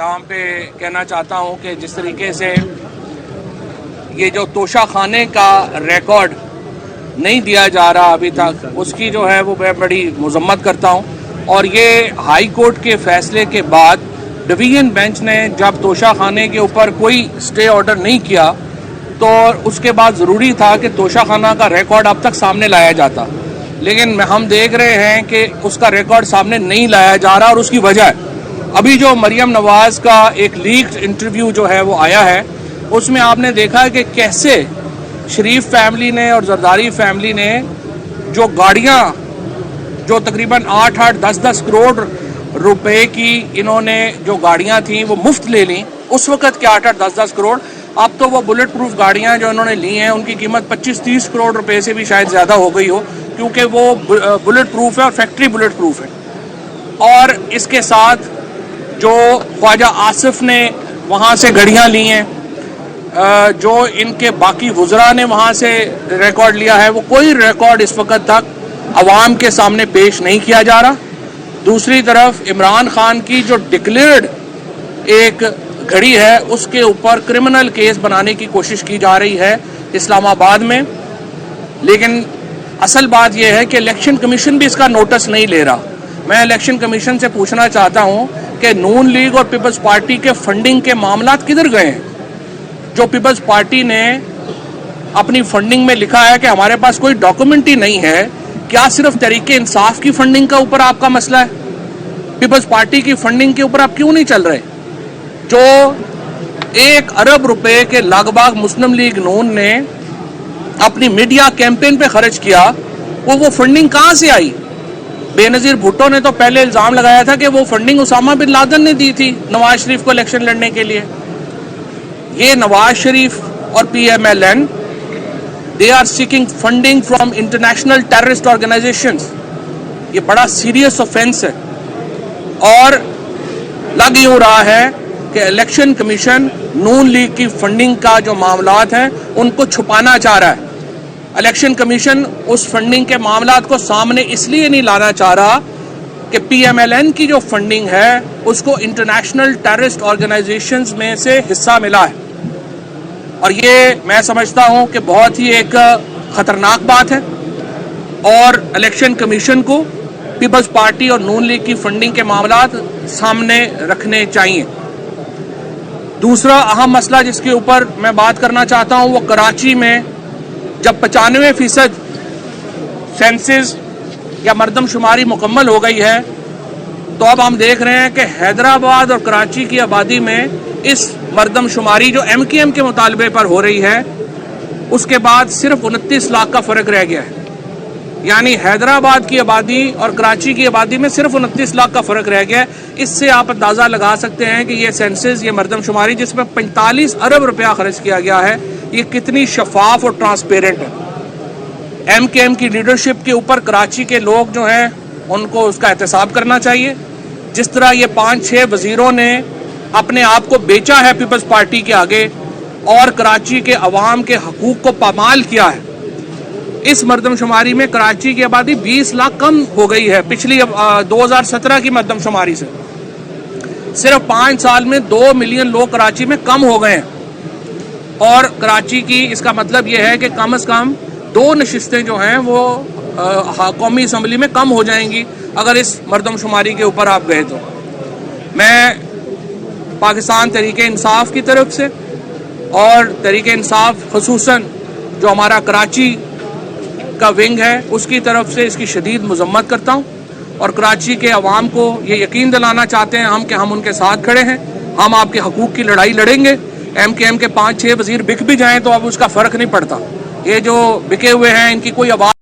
यहाँ पे कहना चाहता हूँ कि जिस तरीके से ये जो तोशा खाने का रिकॉर्ड नहीं दिया जा रहा अभी तक, उसकी जो है वो मैं बड़ी मजम्मत करता हूँ। और ये हाई कोर्ट के फैसले के बाद डिवीजन बेंच ने जब तोशा खाने के ऊपर कोई स्टे ऑर्डर नहीं किया तो उसके बाद ज़रूरी था कि तोशा खाना का रिकॉर्ड अब तक सामने लाया जाता, लेकिन हम देख रहे हैं कि उसका रिकॉर्ड सामने नहीं लाया जा रहा। और उसकी वजह अभी जो मरियम नवाज़ का एक लीक्ड इंटरव्यू जो है वो आया है, उसमें आपने देखा कि कैसे शरीफ फैमिली ने और जरदारी फैमिली ने जो गाड़ियां जो तकरीबन 8-8, 10-10 करोड़ रुपए की इन्होंने जो गाड़ियां थी वो मुफ्त ले ली उस वक्त के 8-8, 10-10 करोड़। अब तो वो बुलेट प्रूफ गाड़ियां जो इन्होंने ली हैं उनकी कीमत 25-30 करोड़ रुपए से भी शायद ज़्यादा हो गई हो, क्योंकि वो बुलेट प्रूफ है और फैक्ट्री बुलेट प्रूफ है। और इसके साथ जो ख्वाजा आसिफ ने वहाँ से गाड़ियाँ ली हैं, जो इनके बाकी वुज़रा ने वहाँ से रिकॉर्ड लिया है, वो कोई रिकॉर्ड इस वक्त तक अवाम के सामने पेश नहीं किया जा रहा। दूसरी तरफ इमरान खान की जो डिक्लेयर्ड एक घड़ी है उसके ऊपर क्रिमिनल केस बनाने की कोशिश की जा रही है इस्लामाबाद में, लेकिन असल बात यह है कि इलेक्शन कमीशन भी इसका नोटिस नहीं ले रहा। मैं इलेक्शन कमीशन से पूछना चाहता हूं कि नून लीग और पीपल्स पार्टी के फंडिंग के मामलात किधर गए हैं? जो पीपल्स पार्टी ने अपनी फंडिंग में लिखा है कि हमारे पास कोई डॉक्यूमेंट ही नहीं है, क्या सिर्फ तरीके इंसाफ की फंडिंग का ऊपर आपका मसला है? पीपल्स पार्टी की फंडिंग के ऊपर आप क्यों नहीं चल रहे? जो 1 अरब रुपए के लगभग मुस्लिम लीग नून ने अपनी मीडिया कैंपेन पे खर्च किया, वो फंडिंग कहां से आई? बेनजीर भुट्टो ने तो पहले इल्जाम लगाया था कि वो फंडिंग उसामा बिन लादेन ने दी थी नवाज शरीफ को इलेक्शन लड़ने के लिए। ये नवाज शरीफ और PMLN they are seeking funding from international terrorist organisations. ये बड़ा सीरियस ऑफेंस है और लग यूं रहा है कि इलेक्शन कमीशन नून लीग की फंडिंग का जो मामलात हैं उनको छुपाना चाह रहा है। इलेक्शन कमीशन उस फंडिंग के मामलात को सामने इसलिए नहीं लाना चाह रहा कि PMLN की जो फंडिंग है उसको इंटरनेशनल टेररिस्ट ऑर्गेनाइजेशंस में से हिस्सा मिला है। और ये मैं समझता हूं कि बहुत ही एक खतरनाक बात है और इलेक्शन कमीशन को पीपल्स पार्टी और नून लीग की फंडिंग के मामलात सामने रखने चाहिए। दूसरा अहम मसला जिसके ऊपर मैं बात करना चाहता हूं वो कराची में जब 95% सेंसस या मरदमशुमारी मुकम्मल हो गई है, तो अब हम देख रहे हैं कि हैदराबाद और कराची की आबादी में इस मरदमशुमारी जो MKM के मुतालबे पर हो रही है उसके बाद सिर्फ 29 लाख का फ़र्क रह गया है। यानी हैदराबाद की आबादी और कराची की आबादी में सिर्फ 29 लाख का फ़र्क रह गया है। इससे आप अंदाज़ा लगा सकते हैं कि ये सेंसस, ये मरदमशुमारी जिसमें 45 अरब रुपया खर्च किया गया है, ये कितनी शफाफ और ट्रांसपेरेंट है। MKM की लीडरशिप के ऊपर कराची के लोग जो हैं उनको उसका एहतसाब करना चाहिए। जिस तरह ये 5-6 वजीरों ने अपने आप को बेचा है पीपल्स पार्टी के आगे और कराची के अवाम के हकूक़ को पामाल किया है, इस मरदमशुमारी में कराची की आबादी 20 लाख कम हो गई है पिछली 2017 की मरदमशुमारी से। सिर्फ 5 साल में 2 मिलियन लोग कराची में कम हो गए हैं। और कराची की इसका मतलब यह है कि कम से कम 2 नशिस्तें जो हैं वो कौमी असम्बली में कम हो जाएंगी अगर इस मरदमशुमारी के ऊपर आप गए। तो मैं पाकिस्तान तहरीक इंसाफ की तरफ से और तहरीक इंसाफ खुसूसन जो हमारा कराची का विंग है उसकी तरफ से इसकी शदीद मजम्मत करता हूँ और कराची के अवाम को ये यकीन दिलाना चाहते हैं हम कि हम उनके साथ खड़े हैं। हम आपके हकूक़ की लड़ाई लड़ेंगे। MKM के 5-6 वजीर बिक भी जाएं तो अब उसका फ़र्क नहीं पड़ता। ये जो बिके हुए हैं इनकी कोई आवाज़